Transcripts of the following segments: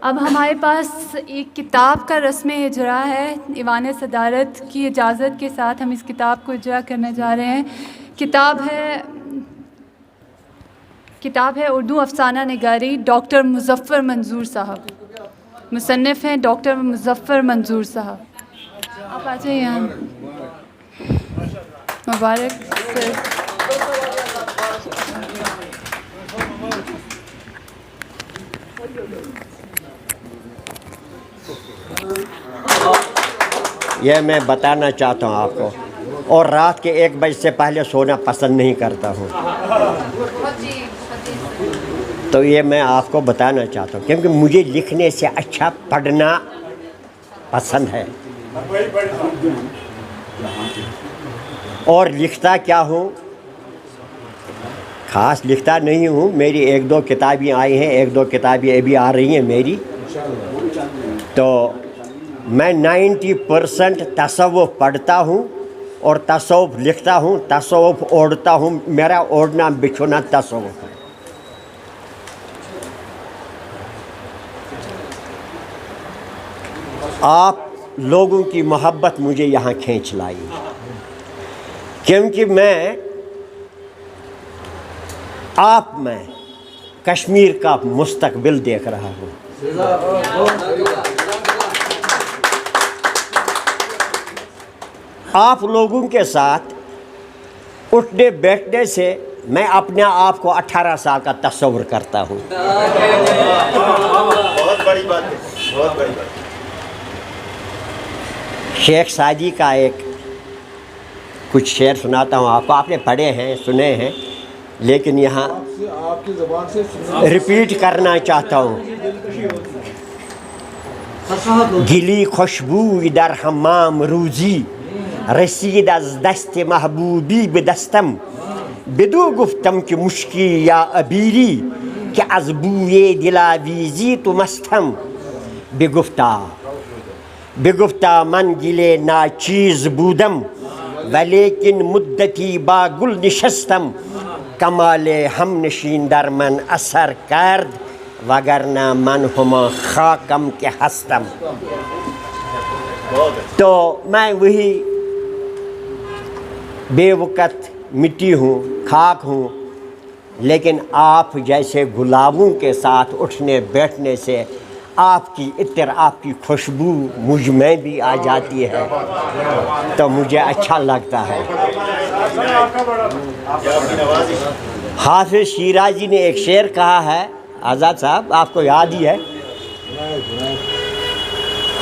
اب ہمارے پاس ایک کتاب کا رسم اجرا ہے. ایوان صدارت کی اجازت کے ساتھ ہم اس کتاب کو اجرا کرنے جا رہے ہیں. کتاب ہے اردو افسانہ نگاری ڈاکٹر مظفر منظور صاحب. مصنف ہیں ڈاکٹر مظفر منظور صاحب. آپ آ جائیں یہاں. مبارک سر. یہ میں بتانا چاہتا ہوں آپ کو، اور رات کے 1 بجے سے پہلے سونا پسند نہیں کرتا ہوں، تو یہ میں آپ کو بتانا چاہتا ہوں کیونکہ مجھے لکھنے سے اچھا پڑھنا پسند ہے. اور لکھتا کیا ہوں، خاص لکھتا نہیں ہوں. میری 1-2 کتابیں آئی ہیں، 1-2 کتابیں ابھی آ رہی ہیں میری. تو میں 90% تصوف پڑھتا ہوں اور تصوف لکھتا ہوں، تصوف اوڑھتا ہوں. میرا اوڑھنا بچھونا تصوف ہے. آپ لوگوں کی محبت مجھے یہاں کھینچ لائی کیونکہ میں آپ میں کشمیر کا مستقبل دیکھ رہا ہوں. آپ لوگوں کے ساتھ اٹھنے بیٹھنے سے میں اپنے آپ کو 18 سال کا تصور کرتا ہوں. بہت بڑی بات ہے، بہت بڑی بات. شیخ سعدی کا ایک کچھ شعر سناتا ہوں آپ کو. آپ نے پڑھے ہیں، سنے ہیں، لیکن یہاں آپ کی زبان سے ریپیٹ کرنا چاہتا ہوں. گلی خوشبو در حمام روزی رسید از دست محبوبی به دستم بدو گفتم که مشکی یا عبیری که از بوی دلاویزی تو مستم بگفتا من گل ناچیز بودم ولیکن مدتی با گل نشستم کمال هم نشین در من اثر کرد وگرنه من همان خاکم که هستم. تو میں وہی بے وقت مٹی ہوں، خاک ہوں، لیکن آپ جیسے گلابوں کے ساتھ اٹھنے بیٹھنے سے آپ کی عطر، آپ کی خوشبو مجھ میں بھی آ جاتی ہے تو مجھے اچھا لگتا ہے. حافظ شیرازی نے ایک شعر کہا ہے، آزاد صاحب آپ کو یاد ہی ہے.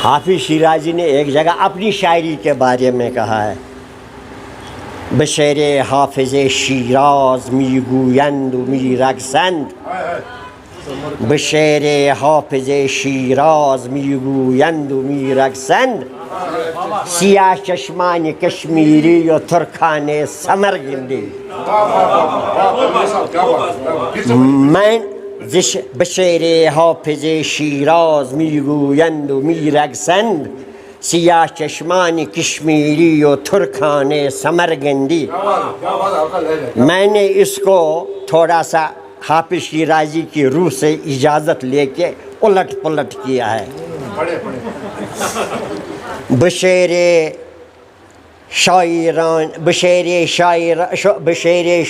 حافظ شیرازی نے ایک جگہ اپنی شاعری کے بارے میں کہا ہے، بشعر حافظ شیراز میگویند و میرقصند، بشعر حافظ شیراز میگویند و میرقصند، سیاه چشمان کشمیری و ترکان سمرگندی. من بشعر حافظ شیراز میگویند و میرقصند، سیاه چشمان کشمیری و ترکان سمرگندی. میں نے اس کو تھوڑا سا حافظ شیرازی کی روح سے اجازت لے کے الٹ پلٹ کیا ہے. بشعر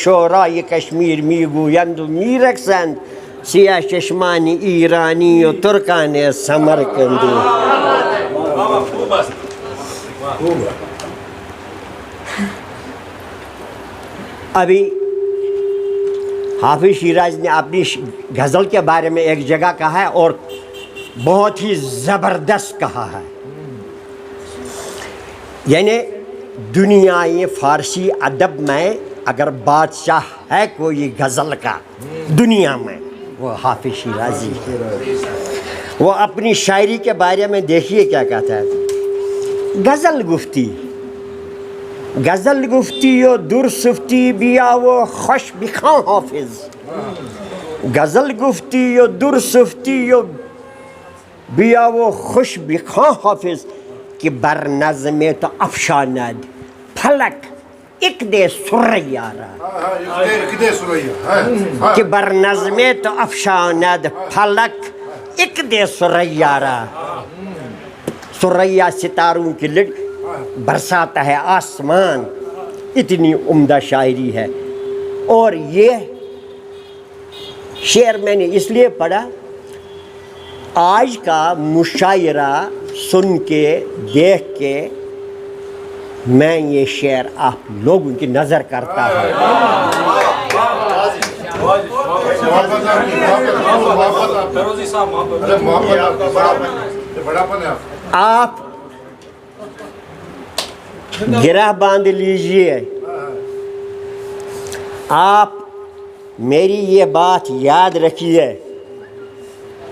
شعرای کشمیر میگویند و میرقصند، سیاه چشمان ایرانی و ترکان سمرقندی. ابھی حافظ شیراز نے اپنی غزل کے بارے میں ایک جگہ کہا ہے اور بہت ہی زبردست کہا ہے. یعنی دنیای فارسی ادب میں اگر بادشاہ ہے کوئی غزل کا دنیا میں، وہ حافظ شیرازی ہے. وہ اپنی شاعری کے بارے میں دیکھیے کیا کہتا ہے. غزل گفتی و در صفتی بیا و خوش بخوان حافظ. غزل گفتی و در صفتی و بیا و خوش بخوان حافظ کہ بر نظم تو افشاند فلک اک دے سریا را، کہ بر نظم تو افشاند فلک ایک دے سریا را، سریا ستاروں کی لٹ برساتا ہے آسمان، اتنی عمدہ شاعری ہے۔ اور یہ شعر میں نے اس لیے پڑھا، آج کا مشاعرہ سن کے دیکھ کے میں یہ شعر آپ لوگوں کی نظر کرتا ہوں۔ آپ گرہ باندھ لیجئے، آپ میری یہ بات یاد رکھیے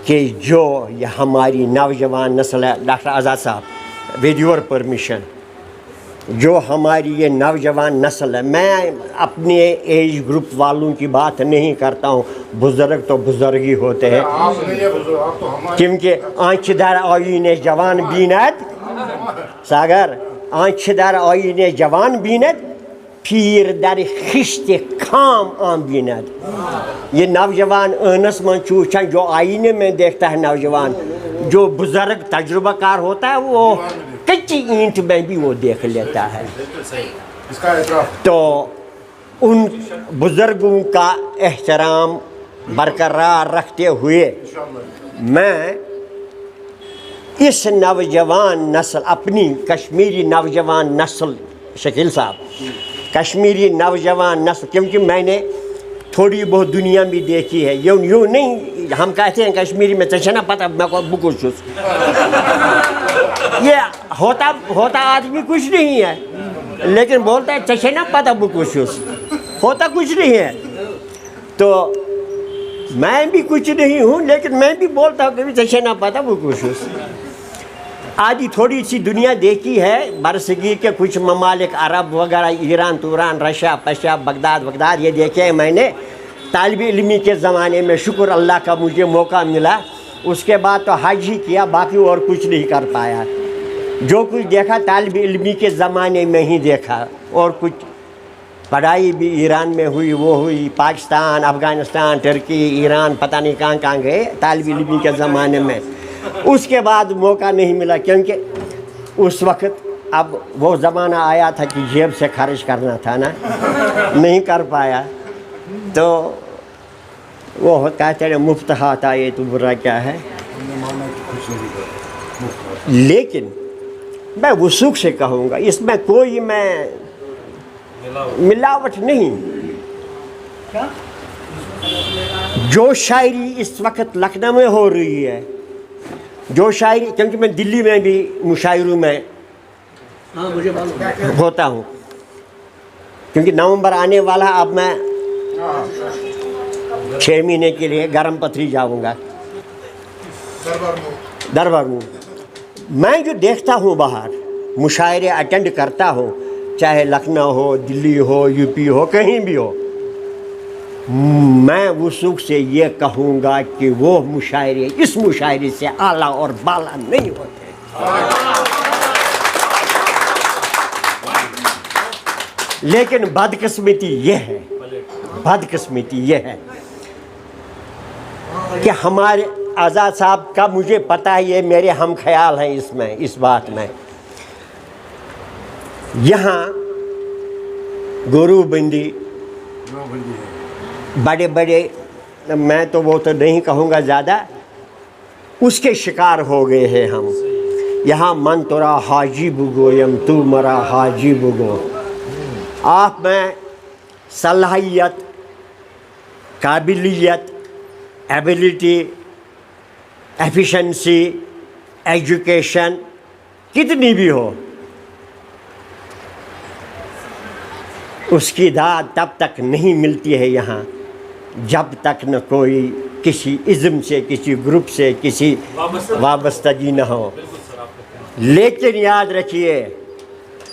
کہ جو یہ ہماری نوجوان نسل ہے، ڈاکٹر آزاد صاحب ود یور پرمیشن، جو ہماری یہ نوجوان نسل ہے، میں اپنے ایج گروپ والوں کی بات نہیں کرتا ہوں، بزرگ تو بزرگ ہی ہوتے ہیں، کیونکہ آنچ در آیین جوان بیند، ساگر آنچ در آیین جوان بیند، پیر در خشت کام آن بیند۔ یہ نوجوان انس من چوچن جو آئینے میں دیکھتا ہے نوجوان، جو بزرگ تجربہ کار ہوتا ہے وہ کچی اینٹ میں بھی وہ دیکھ لیتا ہے۔ تو ان بزرگوں کا احترام برقرار رکھتے ہوئے میں اس نوجوان نسل، اپنی کشمیری نوجوان نسل، شکیل صاحب کشمیری نوجوان نسل، کیونکہ میں نے تھوڑی بہت دنیا بھی دیکھی ہے، یوں نہیں ہم کہتے ہیں کشمیری میں تشنا پتہ میں کو بکوشس، یہ ہوتا آدمی کچھ نہیں ہے لیکن بولتا ہے تشنا پتہ بکوشس، ہوتا کچھ نہیں ہے۔ تو میں بھی کچھ نہیں ہوں لیکن میں بھی بولتا ہوں کہ تشنا پتہ بکوشس۔ آدھی تھوڑی سی دنیا دیکھی ہے، برصغیر کے کچھ ممالک عرب وغیرہ، ایران توران، رشیا پشیا، بغداد یہ دیکھے ہیں میں نے طالب علمی کے زمانے میں، شکر اللہ کا مجھے موقع ملا، اس کے بعد تو حج ہی کیا، باقی اور کچھ نہیں کر پایا۔ جو کچھ دیکھا طالب علمی کے زمانے میں ہی دیکھا، اور کچھ پڑھائی بھی ایران میں ہوئی، وہ ہوئی، پاکستان، افغانستان، ترکی، ایران، پتہ نہیں کہاں گئے طالب علمی کے زمانے میں۔ اس کے بعد موقع نہیں ملا کیونکہ اس وقت اب وہ زمانہ آیا تھا کہ جیب سے خرچ کرنا تھا نا، نہیں کر پایا۔ تو وہ کہتے ہیں مفت ہاتھ آئے تو برا کیا ہے، لیکن میں وثوق سے کہوں گا اس میں کوئی میں ملاوٹ نہیں۔ جو شاعری اس وقت لکھنؤ میں ہو رہی ہے، جو شاعری، کیونکہ میں دلی میں بھی مشاعروں میں ہوتا ہوں، کیونکہ نومبر آنے والا، اب میں 6 مہینے کے لیے گرم پتھری جاؤں گا دربار میں۔ میں جو دیکھتا ہوں باہر مشاعرے اٹینڈ کرتا ہوں، چاہے لکھنؤ ہو، دلی ہو، یو پی ہو، کہیں بھی ہو، میں وثوق سے یہ کہوں گا کہ وہ مشاعرے اس مشاعرے سے اعلیٰ اور بالا نہیں ہوتے۔ لیکن بدقسمتی یہ ہے کہ ہمارے آزاد صاحب کا مجھے پتہ ہے، یہ میرے ہم خیال ہیں اس بات میں، یہاں گورو بندی بڑے میں تو وہ تو نہیں کہوں گا زیادہ، اس کے شکار ہو گئے ہیں ہم۔ یہاں من ترا حاجی بگویم تو مرا حاجی بگو، آپ میں صلاحیت، قابلیت، ایبیلٹی، ایفیشنسی، ایجوکیشن کتنی بھی ہو، اس کی داد تب تک نہیں ملتی ہے یہاں جب تک نہ کوئی کسی ازم سے، کسی گروپ سے، کسی وابستگی نہ ہو۔ لیکن یاد رکھیے،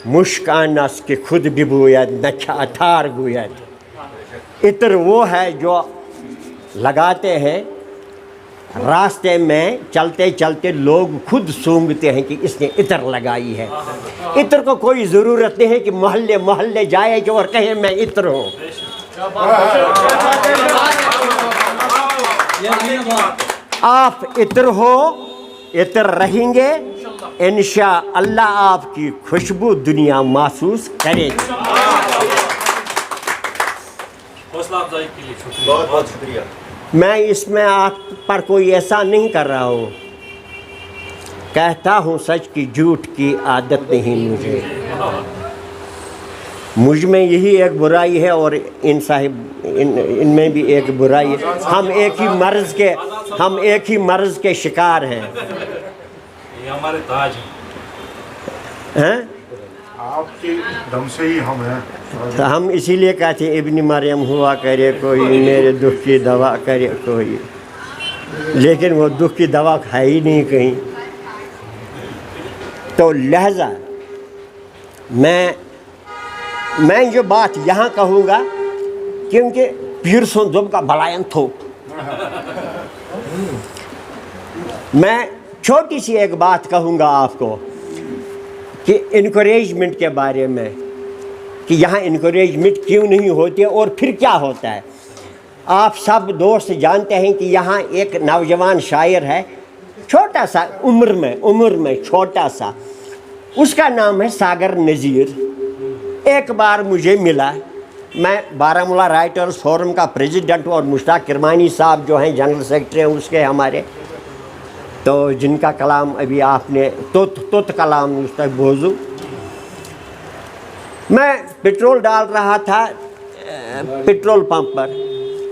مشک آنس کہ خود بھی بوید نہ اتھار گوید، عطر وہ ہے جو لگاتے ہیں راستے میں، چلتے چلتے لوگ خود سونگتے ہیں کہ اس نے عطر لگائی ہے۔ عطر کو کوئی ضرورت نہیں ہے کہ محلے محلے جائے جو اور کہے میں عطر ہوں۔ آپ عطر ہو، عطر رہیں گے، انشاءاللہ آپ کی خوشبو دنیا محسوس کرے گی۔ حوصلہ افزائی کے لیے شکریہ، بہت بہت شکریہ۔ میں اس میں آپ پر کوئی ایسا نہیں کر رہا ہوں، کہتا ہوں سچ کی، جھوٹ کی عادت نہیں مجھے۔ مجھ میں یہی ایک برائی ہے اور ان میں بھی ایک برائی ہے۔ ہم ایک ہی مرض کے شکار ہیں۔ یہ ہمارے تاج ہیں۔ آپ کے دم سے ہی ہم ہیں۔ ہم اسی لیے کہتے ہیں ابن مریم ہوا کرے کوئی، میرے دکھ کی دوا کرے کوئی، لیکن وہ دکھ کی دوا ہے ہی نہیں کہیں۔ تو لہذا میں جو بات یہاں کہوں گا، کیونکہ پیر سن دب کا بلائن تھو، میں چھوٹی سی ایک بات کہوں گا آپ کو کہ انکریجمنٹ کے بارے میں، کہ یہاں انکریجمنٹ کیوں نہیں ہوتی اور پھر کیا ہوتا ہے۔ آپ سب دوست جانتے ہیں کہ یہاں ایک نوجوان شاعر ہے، چھوٹا سا عمر میں چھوٹا سا، اس کا نام ہے ساگر نذیر۔ ایک بار مجھے ملا، میں بارہمولہ رائٹرز فورم کا پریزیڈنٹ اور مشتاق کرمانی صاحب جو ہیں جنرل سیکرٹری ہیں اس کے ہمارے، تو جن کا کلام ابھی آپ نے توت کلام اس تک بوزو۔ میں پٹرول ڈال رہا تھا پٹرول پمپ پر،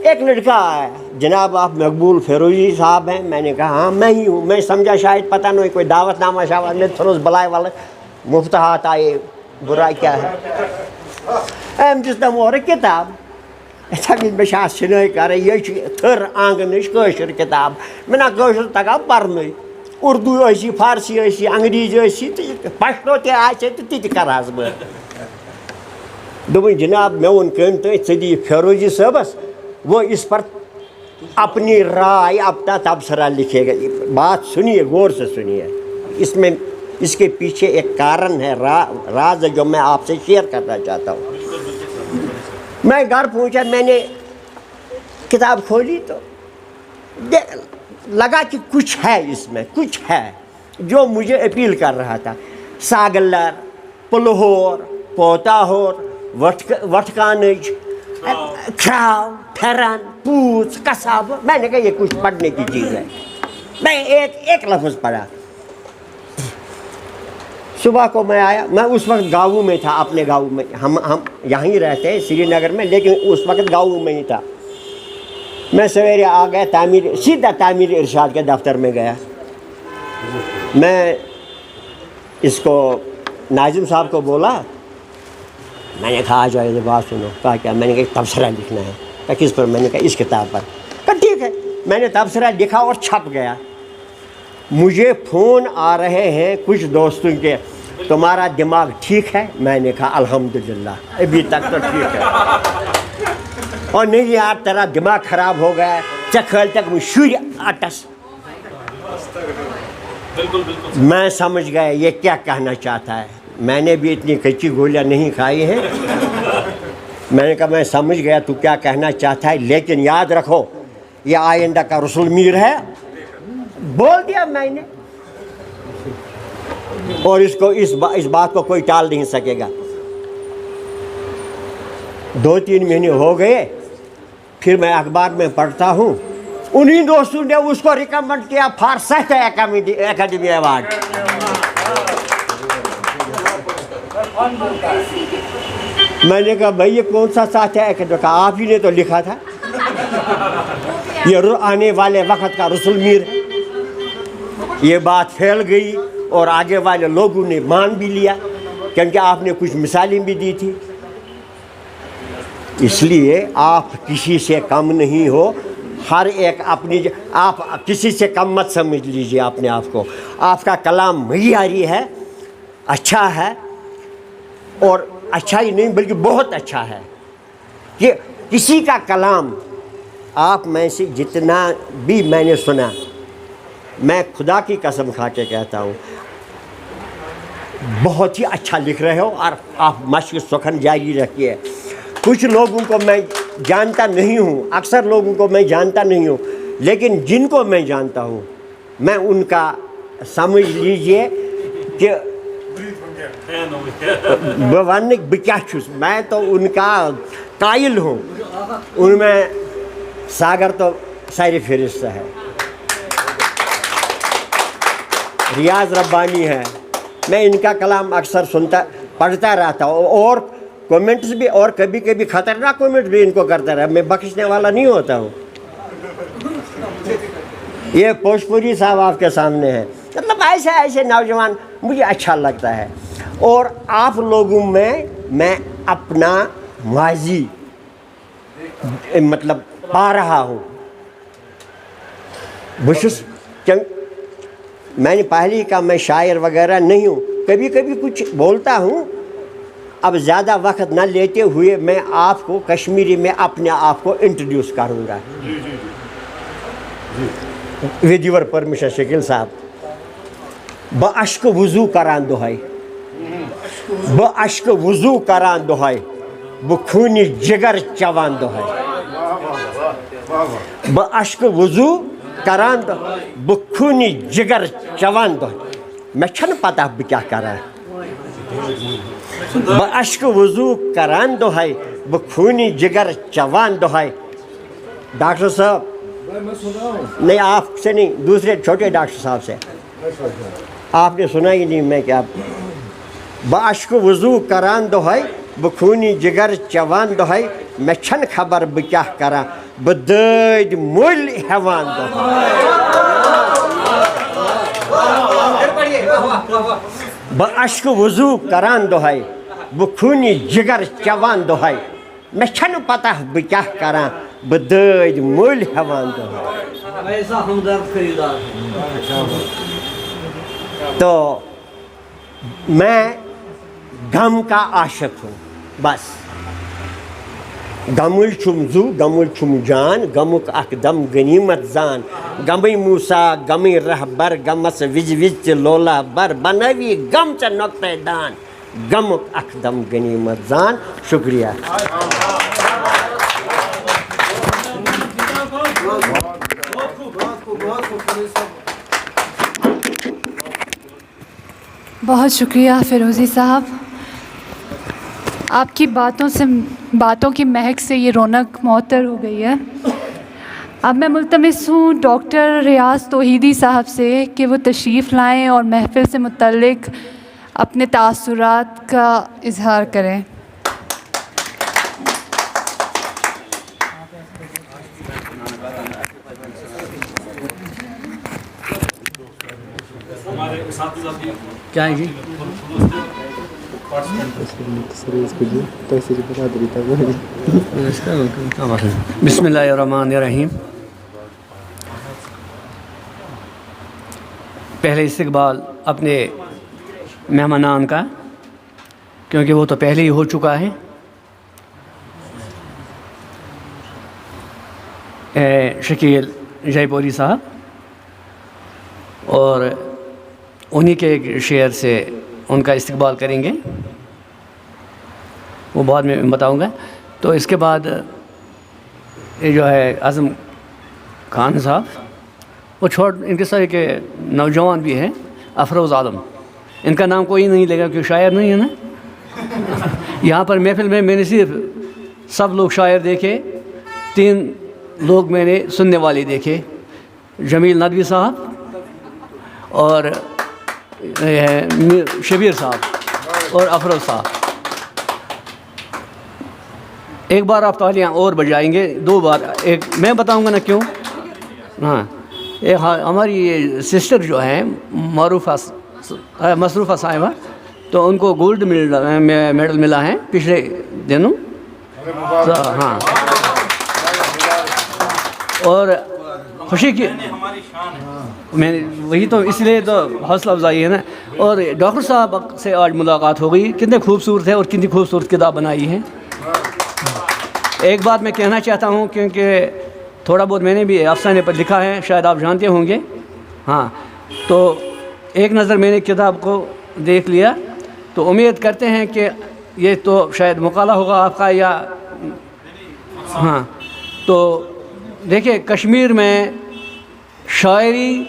ایک لڑکا آیا، جناب آپ مقبول فیروزی صاحب ہیں؟ میں نے کہا ہاں میں ہی ہوں۔ میں سمجھا شاید پتہ نہیں کوئی دعوت نامہ شاوت میں تھروز بلائے والا مفت ہاتھ آئے، برا کیا ہے۔ ایم دس دم اور کتاب بشاس شنائی کرے، یہ تھر آنگنش کاشر کتاب، میں نا کاشر تگا پرنے، اردو ایسی، فارسی ایسی، انگریزی ایسی، پشتو تے آسے تو تی کرہاس بہ۔ دوپن جناب میں ون کم تو ژدی فیروزی صاحبس، وہ اس پر اپنی رائے اپنا تبصرہ لکھے گا۔ بات سنیے، غور سے سنیے، اس کے پیچھے ایک کارن ہے، راز ہے جو میں آپ سے شیئر کرنا چاہتا ہوں۔ میں گھر پہنچا، میں نے کتاب کھولی تو لگا کہ کچھ ہے اس میں، کچھ ہے جو مجھے اپیل کر رہا تھا۔ ساگلر، پلہور، پوتاہور، وٹکانج، کھراو، پھرن، پوچھ، کساب، میں نے کہا یہ کچھ پڑھنے کی چیز ہے۔ میں ایک لفظ پڑھا۔ صبح کو میں آیا، میں اس وقت گاؤں میں تھا، اپنے گاؤں میں، ہم یہیں ہی رہتے ہیں سری نگر میں، لیکن اس وقت گاؤں میں ہی تھا۔ میں سویرے آ گیا، سیدھا تعمیر ارشاد کے دفتر میں گیا۔ میں اس کو ناظم صاحب کو بولا، میں نے کہا آ جاؤ یہ بات سنو۔ کہا کیا؟ میں نے کہا تبصرہ لکھنا ہے۔ کہا کس پر؟ میں نے کہا اس کتاب پر۔ کہا ٹھیک ہے۔ میں نے تبصرہ لکھا اور چھپ گیا۔ مجھے فون آ رہے ہیں کچھ دوستوں کے، تمہارا دماغ ٹھیک ہے؟ میں نے کہا الحمدللہ ابھی تک تو ٹھیک ہے۔ اور نہیں یار تیرا دماغ خراب ہو گیا ہے، چکھل تک وہ شوری آٹس۔ میں سمجھ گیا یہ کیا کہنا چاہتا ہے۔ میں نے بھی اتنی کچی گولیاں نہیں کھائی ہیں۔ میں نے کہا میں سمجھ گیا تو کیا کہنا چاہتا ہے، لیکن یاد رکھو یہ آئندہ کا رسول میر ہے۔ بول دیا میں نے، اور اس بات کو کوئی ٹال نہیں سکے گا۔ 2-3 مہینے ہو گئے، پھر میں اخبار میں پڑھتا ہوں، انہی دوستوں نے اس کو ریکمنڈ کیا فار ساہتیہ اکیڈمی ایوارڈ۔ میں نے کہا بھائی یہ کون سا ساہتیہ اکیڈمی؟ کہا آپ ہی نے تو لکھا تھا، یہ آنے والے وقت کا رسول میر ہے۔ یہ بات پھیل گئی اور آگے والے لوگوں نے مان بھی لیا، کیونکہ آپ نے کچھ مثالیں بھی دی تھی۔ اس لیے آپ کسی سے کم نہیں ہو، ہر ایک اپنی آپ کسی سے کم مت سمجھ لیجیے اپنے آپ کو۔ آپ کا کلام معیاری ہے، اچھا ہے، اور اچھا ہی نہیں بلکہ بہت اچھا ہے۔ کہ کسی کا کلام آپ میں سے جتنا بھی میں نے سنا، میں خدا کی قسم کھا کے کہتا ہوں بہت ہی اچھا لکھ رہے ہو، اور آپ مشق سخن جاری رکھیے۔ کچھ لوگوں کو میں جانتا نہیں ہوں، اکثر لوگوں کو میں جانتا نہیں ہوں، لیکن جن کو میں جانتا ہوں میں ان کا سمجھ لیجئے کہ میں تو ان کا قائل ہوں. ان میں ساگر تو سیر فہرست ہے, ریاض ربانی ہے, میں ان کا کلام اکثر پڑھتا رہتا ہوں, اور کومنٹس بھی, اور کبھی کبھی خطرناک کومنٹ بھی ان کو کرتا رہا. میں بخشنے والا نہیں ہوتا ہوں. یہ پوشپوری صاحب آپ کے سامنے ہے. مطلب ایسے نوجوان مجھے اچھا لگتا ہے. اور آپ لوگوں میں اپنا ماضی مطلب پا رہا ہوں. میں نے پہلے کہا میں شاعر وغیرہ نہیں ہوں, کبھی کبھی کچھ بولتا ہوں. اب زیادہ وقت نہ لیتے ہوئے میں آپ کو کشمیری میں اپنے آپ کو انٹروڈیوس کروں گا. ود یور پرمیشن شکیل صاحب. بہ اشک وضو کران دہائی, بہ اشک وضو کران دہائی, بہ خون جگر چوان دہائی. بہ اشک وضو کران دہائی, بہ خون جگر چوان دہائی. میں چھن پتہ بہ کیا کران. بہ اشک وضو کران دہائی, بہ خون جگر چوان دہائی. ڈاکٹر صاحب نہیں, آپ سے نہیں, دوسرے چھوٹے ڈاکٹر صاحب سے. آپ نے سنا ہی نہیں میں کیا. بہ اشک وضو کران دہائی, بہ خون جگر چوان دہائی. میں چھن خبر بہ کیا کران, بہ دٲدۍ مٔلۍ ہٮ۪وان دہائی. بہ اشک وضو کران دہائی, بہ خون جگر چوان دہائی. میں چھن پتہ بہ کیا کران, بہ دٲدۍ مٔلۍ ہٮ۪وان دہائی. تو میں غم کا عاشق ہوں. بس غمل چھم زو, غمل چھم جان, غمک اک دم غنیمت زان. غمے موسیٰ غمے رہبر, غمس وز وز تہ لولا بر. بنٲوی غم ژےٚ نۄقطے دان, غمک اک دم غنیمت زان. شکریہ. بہت شکریہ فیروزی صاحب. آپ کی باتوں کی مہک سے یہ رونق معطر ہو گئی ہے. اب میں ملتمس ہوں ڈاکٹر ریاض توحیدی صاحب سے کہ وہ تشریف لائیں اور محفل سے متعلق اپنے تاثرات کا اظہار کریں. کیا ہے جی؟ بسم اللہ الرحمن الرحیم. پہلے استقبال اپنے مہمانان کا, کیونکہ وہ تو پہلے ہی ہو چکا ہے. شکیل جے پوری صاحب, اور انہی کے ایک شعر سے ان کا استقبال کریں گے, وہ بعد میں بتاؤں گا. تو اس کے بعد یہ جو ہے اعظم خان صاحب, وہ ان کے ساتھ کے نوجوان بھی ہیں, افروز عالم. ان کا نام کوئی نہیں لے گا کیونکہ شاعر نہیں ہے نا. یہاں پر محفل میں نے صرف سب لوگ شاعر دیکھے, 3 لوگ میں نے سننے والے دیکھے, جمیل ندوی صاحب اور شبیر صاحب اور افروز صاحب. ایک بار آپ تالیاں اور بجائیں گے, 2 بار. ایک میں بتاؤں گا نا کیوں. ہاں, ایک ہماری سسٹر جو ہیں مصروفہ صاحبہ, تو ان کو گولڈ میڈل ملا ہے پچھلے دنوں. ہاں, اور خوشی کی میں وہی تو اس لیے تو حوصلہ افزائی ہے نا. اور ڈاکٹر صاحب سے آج ملاقات ہو گئی, کتنے خوبصورت ہے اور کتنی خوبصورت کتاب بنائی ہے. ایک بات میں کہنا چاہتا ہوں, کیونکہ تھوڑا بہت میں نے بھی افسانے پر لکھا ہے, شاید آپ جانتے ہوں گے. ہاں, تو ایک نظر میں نے کتاب کو دیکھ لیا, تو امید کرتے ہیں کہ یہ تو شاید مقالہ ہوگا آپ کا, یا ہاں. تو دیکھیں, کشمیر میں شاعری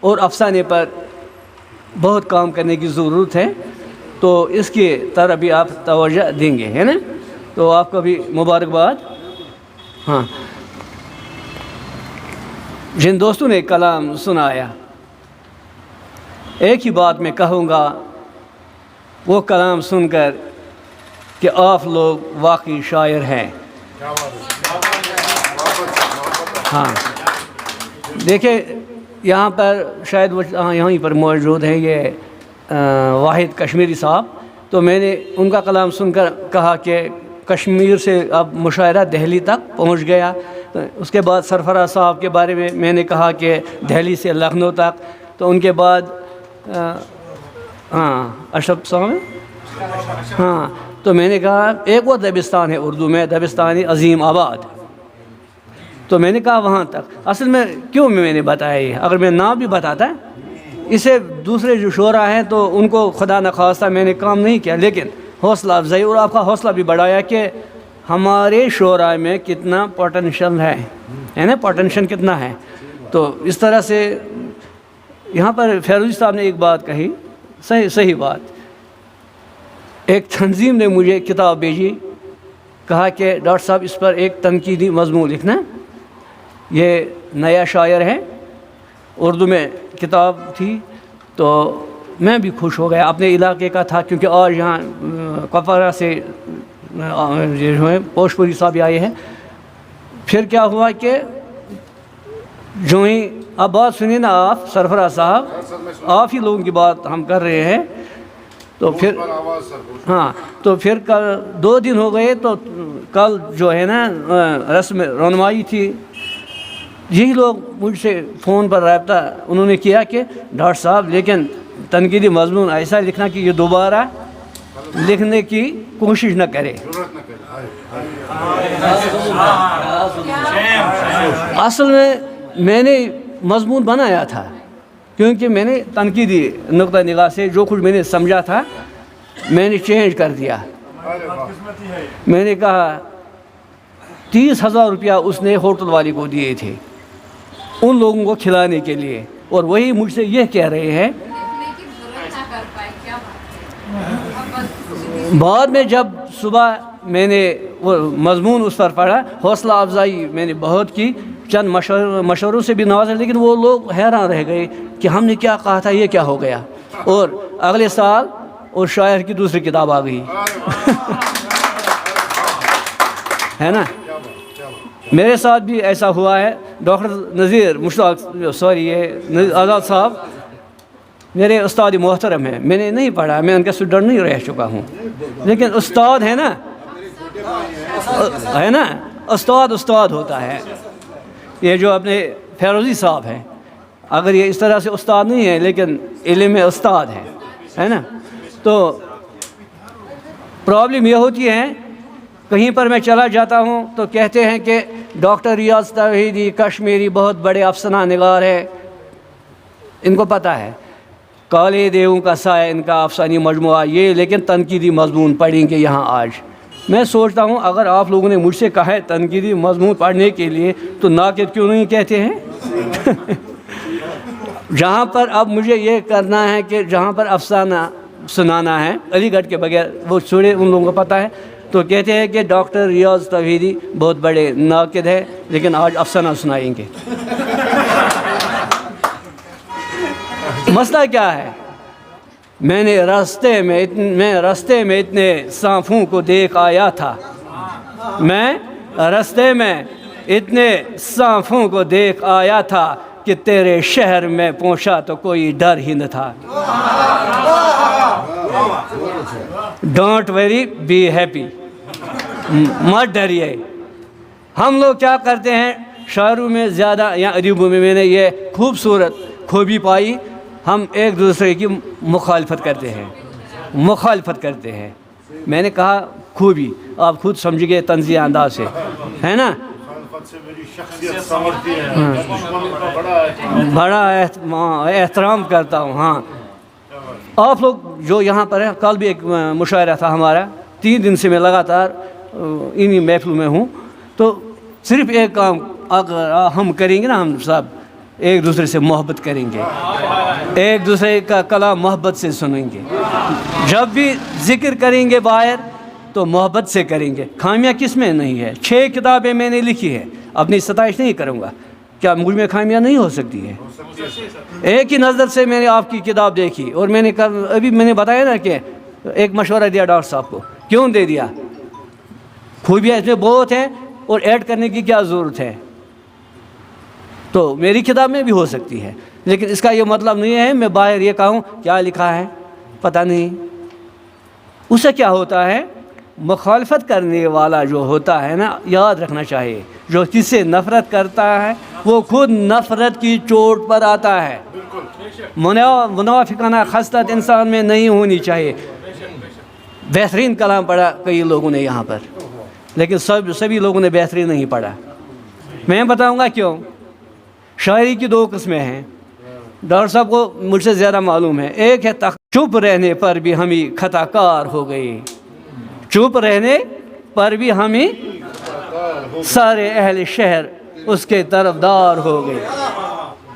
اور افسانے پر بہت کام کرنے کی ضرورت ہے، تو اس کی طرح بھی آپ توجہ دیں گے، ہے نا؟ تو آپ کو بھی مبارکباد۔ ہاں، جن دوستوں نے کلام سنایا، ایک ہی بات میں کہوں گا، وہ کلام سن کر کہ آپ لوگ واقعی شاعر ہیں۔ ہاں، دیکھیں یہاں پر شاید وہ یہیں پر موجود ہیں، یہ واحد کشمیری صاحب، تو میں نے ان کا کلام سن کر کہا کہ کشمیر سے اب مشاعرہ دہلی تک پہنچ گیا۔ اس کے بعد سرفراز صاحب کے بارے میں نے کہا کہ دہلی سے لکھنؤ تک، تو ان کے بعد اشرف صاحب، ہاں، تو میں نے کہا ایک وہ دبستان ہے اردو میں، دبستان عظیم آباد، تو میں نے کہا وہاں تک۔ اصل میں کیوں میں نے بتایا یہ، اگر میں نام بھی بتاتا اسے دوسرے جو شعراء ہیں تو ان کو خدا نخواستہ میں نے کام نہیں کیا، لیکن حوصلہ افزائی اور آپ کا حوصلہ بھی بڑھایا کہ ہمارے شعراء میں کتنا پوٹینشل ہے نا، پوٹینشل کتنا ہے۔ تو اس طرح سے یہاں پر فیروزی صاحب نے ایک بات کہی، صحیح بات۔ ایک تنظیم نے مجھے کتاب بھیجی، کہا کہ ڈاکٹر صاحب اس پر ایک تنقیدی مضمون لکھنا، یہ نیا شاعر ہے، اردو میں کتاب تھی، تو میں بھی خوش ہو گیا، اپنے علاقے کا تھا، کیونکہ آج یہاں کپواڑہ سے جو ہے پوش پوری صاحب آئے ہیں۔ پھر کیا ہوا کہ جو ہی اب بات سنیے نا آپ سرفراز صاحب، آپ ہی لوگوں کی بات ہم کر رہے ہیں، تو پھر ہاں، تو پھر کل 2 دن ہو گئے، تو کل جو ہے نا رسم رونمائی تھی، یہی لوگ مجھ سے فون پر رابطہ انہوں نے کیا کہ ڈاکٹر صاحب لیکن تنقیدی مضمون ایسا لکھنا کہ یہ دوبارہ لکھنے کی کوشش نہ کرے۔ اصل میں نے مضمون بنایا تھا، کیونکہ میں نے تنقیدی نقطہ نگاہ سے جو کچھ میں نے سمجھا تھا میں نے چینج کر دیا۔ میں نے کہا 30,000 روپیہ اس نے ہوٹل والے کو دیے تھے ان لوگوں کو کھلانے کے لیے، اور وہی مجھ سے یہ کہہ رہے ہیں۔ بعد میں جب صبح میں نے وہ مضمون اس پر پڑھا، حوصلہ افزائی میں نے بہت کی، چند مشوروں سے بھی نوازا، لیکن وہ لوگ حیران رہ گئے کہ ہم نے کیا کہا تھا، یہ کیا ہو گیا۔ اور اگلے سال اور شاعر کی دوسری کتاب آ گئی ہے نا۔ میرے ساتھ بھی ایسا ہوا ہے۔ ڈاکٹر نذیر مشتاق یہ آزاد صاحب میرے استاد محترم ہیں، میں نے نہیں پڑھا، میں ان کا اسٹوڈنٹ نہیں رہ چکا ہوں، لیکن استاد ہے نا، استاد ہوتا ہے۔ یہ جو اپنے فیروزی صاحب ہیں، اگر یہ اس طرح سے استاد نہیں ہے لیکن علم میں استاد ہے نا۔ تو پرابلم یہ ہوتی ہے، کہیں پر میں چلا جاتا ہوں تو کہتے ہیں کہ ڈاکٹر ریاض توحیدی کشمیری بہت بڑے افسانہ نگار ہے، ان کو پتہ ہے کالے دیووں کا سایہ ان کا افسانی مجموعہ یہ، لیکن تنقیدی مضمون پڑھیں گے یہاں آج۔ میں سوچتا ہوں اگر آپ لوگوں نے مجھ سے کہا ہے تنقیدی مضمون پڑھنے کے لیے تو ناقد کیوں نہیں کہتے ہیں جہاں پر اب مجھے یہ کرنا ہے کہ جہاں پر افسانہ سنانا ہے، علی گڑھ کے بغیر وہ چھوڑے، ان لوگوں کو پتہ ہے، تو کہتے ہیں کہ ڈاکٹر ریاض توحیدی بہت بڑے ناقد ہے لیکن آج افسانہ سنائیں گے۔ مسئلہ کیا ہے؟ میں راستے میں اتنے سانپوں کو دیکھ آیا تھا، میں راستے میں اتنے سانپوں کو دیکھ آیا تھا کہ تیرے شہر میں پہنچا تو کوئی ڈر ہی نہ تھا۔ ڈونٹ ویری بی ہیپی، مت ڈریے۔ ہم لوگ کیا کرتے ہیں شاعروں میں زیادہ یا ادیبوں میں نے یہ خوبصورت خوبی پائی، ہم ایک دوسرے کی مخالفت کرتے ہیں۔ میں نے کہا خوبی آپ خود سمجھ گئے طنزیہ انداز سے، ہے نا۔ بڑا احترام کرتا ہوں۔ ہاں، آپ لوگ جو یہاں پر ہیں، کل بھی ایک مشاعرہ تھا ہمارا، 3 دن سے میں لگاتار انہی محفلوں میں ہوں، تو صرف ایک کام اگر ہم کریں گے نا، ہم سب ایک دوسرے سے محبت کریں گے, ایک دوسرے کا کلام محبت سے سنیں گے. جب بھی ذکر کریں گے باہر تو محبت سے کریں گے. خامیاں کس میں نہیں ہے؟ 6 کتابیں میں نے لکھی ہے, اپنی ستائش نہیں کروں گا. کیا مجھ میں خامیاں نہیں ہو سکتی ہیں؟ ایک ہی نظر سے میں نے آپ کی کتاب دیکھی اور میں نے ابھی میں نے بتایا نا کہ ایک مشورہ دیا ڈاکٹر صاحب کو. کیوں دے دیا؟ خوبیاں اس میں بہت ہیں اور ایڈ کرنے کی کیا ضرورت ہے؟ تو میری کتاب میں بھی ہو سکتی ہے, لیکن اس کا یہ مطلب نہیں ہے میں باہر یہ کہوں کیا لکھا ہے پتہ نہیں. اس سے کیا ہوتا ہے, مخالفت کرنے والا جو ہوتا ہے نا, یاد رکھنا چاہیے جو کس سے نفرت کرتا ہے وہ خود نفرت کی چوٹ پر آتا ہے. منافقانہ خصلت انسان میں نہیں ہونی چاہیے. بہترین کلام پڑھا کئی لوگوں نے یہاں پر, لیکن سبھی لوگوں نے بہترین نہیں پڑھا. میں بتاؤں گا کیوں. شاعری کی 2 قسمیں ہیں, ڈاکٹر صاحب کو مجھ سے زیادہ معلوم ہے. ایک ہے چپ رہنے پر بھی ہمیں خطا کار ہو گئی, چپ رہنے پر بھی ہمیں سارے اہل شہر اس کے طرفدار ہو گئے.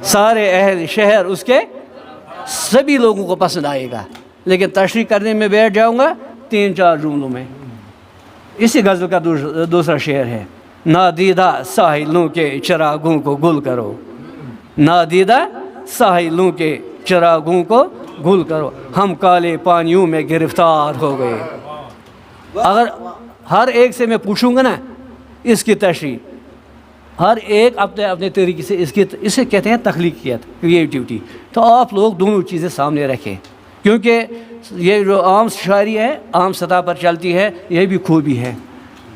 سارے اہل شہر اس کے سبھی لوگوں کو پسند آئے گا, لیکن تشریح کرنے میں بیٹھ جاؤں گا 3-4 جملوں میں. اسی غزل کا دوسرا شعر ہے, نادیدہ ساحلوں کے چراغوں کو گل کرو, نادیدہ ساحلوں کے چراغوں کو گل کرو, ہم کالے پانیوں میں گرفتار ہو گئے. اگر ہر ایک سے میں پوچھوں گا نا اس کی تشریح, ہر ایک اپنے طریقے سے اسے کہتے ہیں تخلیقیت, کریٹیوٹی. تو آپ لوگ دونوں چیزیں سامنے رکھیں, کیونکہ یہ جو عام شاعری ہے عام سطح پر چلتی ہے, یہ بھی خوبی ہے.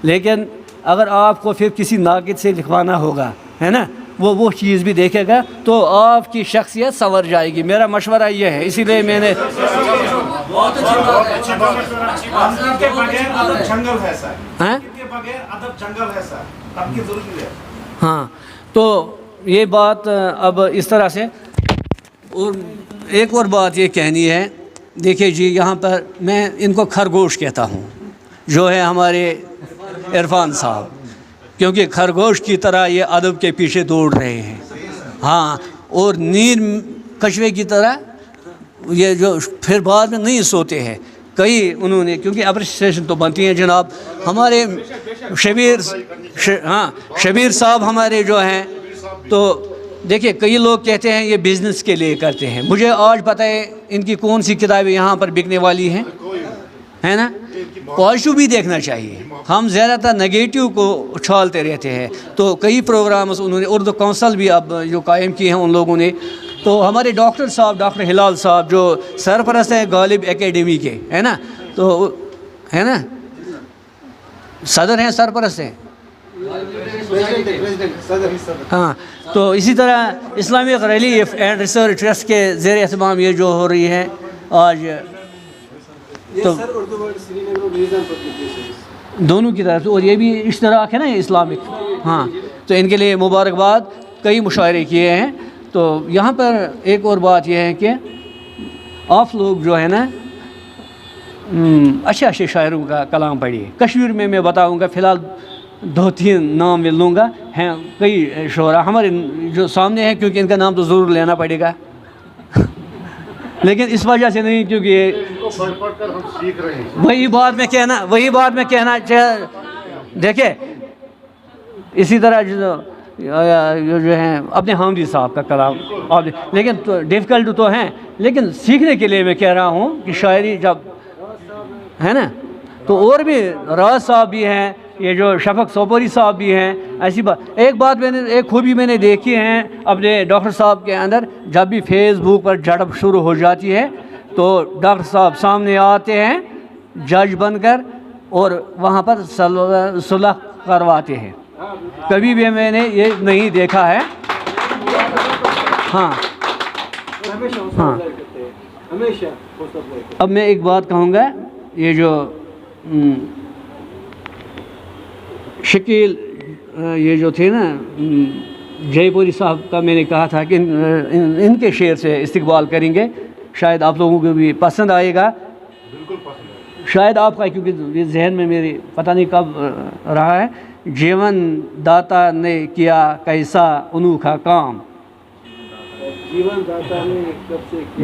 لیکن اگر آپ کو پھر کسی ناقد سے لکھوانا ہوگا ہے نا, وہ چیز بھی دیکھے گا تو آپ کی شخصیت سنور جائے گی. میرا مشورہ یہ ہے, اسی لیے میں نے بہت اچھی بات ہے. کے بغیر ادب جنگل ہے سر, کے بغیر ادب جنگل ہے سر, اب کی ضرورت ہے. ہاں, تو یہ بات اب اس طرح سے. اور ایک اور بات یہ کہنی ہے, دیکھیے جی یہاں پر میں ان کو خرگوش کہتا ہوں جو ہے ہمارے عرفان صاحب, کیونکہ خرگوش کی طرح یہ ادب کے پیچھے دوڑ رہے ہیں. ہاں, اور نیر کچھوے کی طرح یہ جو پھر بعد میں نہیں سوتے ہیں. کئی انہوں نے, کیونکہ اپریسیشن تو بنتی ہیں جناب. ہمارے شبیر صاحب ہمارے جو ہیں, تو دیکھیے کئی لوگ کہتے ہیں یہ بزنس کے لیے کرتے ہیں. مجھے آج پتہ ہے ان کی کون سی کتابیں یہاں پر بکنے والی ہیں, ہے نا. پازیٹیو بھی دیکھنا چاہیے. ہم زیادہ تر نگیٹیو کو اچھالتے رہتے ہیں. تو کئی پروگرامز انہوں نے, اردو کونسل بھی اب جو قائم کیے ہیں ان لوگوں نے. تو ہمارے ڈاکٹر صاحب, ڈاکٹر ہلال صاحب جو سرپرست ہیں غالب اکیڈمی کے, ہے نا, تو ہے نا, صدر ہیں, سرپرست ہیں. ہاں, تو اسی طرح Islamic relief and research trust کے زیر اہتمام یہ جو ہو رہی ہے آج, تو دونوں کی طرف, اور یہ بھی اشتراک ہے نا اسلامک. ہاں, تو ان کے لیے مبارکباد. کئی مشاعرے کیے ہیں. تو یہاں پر ایک اور بات یہ ہے کہ آپ لوگ جو ہے نا اچھے اچھے شاعروں کا کلام پڑھیے. کشمیر میں بتاؤں گا, فی الحال 2-3 نام میں لوں گا. ہیں کئی شعراء ہمارے جو سامنے ہیں, کیونکہ ان کا نام تو ضرور لینا پڑے گا, لیکن اس وجہ سے نہیں کیونکہ وہی بات میں کہنا دیکھیں. اسی طرح جو ہیں اپنے حامدی صاحب کا کلام, لیکن ڈیفیکلٹ تو ہیں, لیکن سیکھنے کے لیے میں کہہ رہا ہوں کہ شاعری جب ہے نا, تو اور بھی راز صاحب بھی ہیں, یہ جو شفق سوپوری صاحب بھی ہیں. ایسی بات, ایک خوبی میں نے دیکھی ہے اپنے ڈاکٹر صاحب کے اندر, جب بھی فیس بک پر جھڑپ شروع ہو جاتی ہے تو ڈاکٹر صاحب سامنے آتے ہیں جج بن کر اور وہاں پر صلح کرواتے ہیں. کبھی بھی میں نے یہ نہیں دیکھا ہے. ہاں ہاں, اب میں ایک بات کہوں گا, یہ جو شکیل یہ جو تھے نا جے پوری صاحب کا, میں نے کہا تھا کہ ان کے شعر سے استقبال کریں گے, شاید آپ لوگوں کو بھی پسند آئے گا. شاید آپ کا, کیونکہ یہ ذہن میں میری پتہ نہیں کب رہا ہے. جیون داتا نے کیا کیسا انوکھا کام,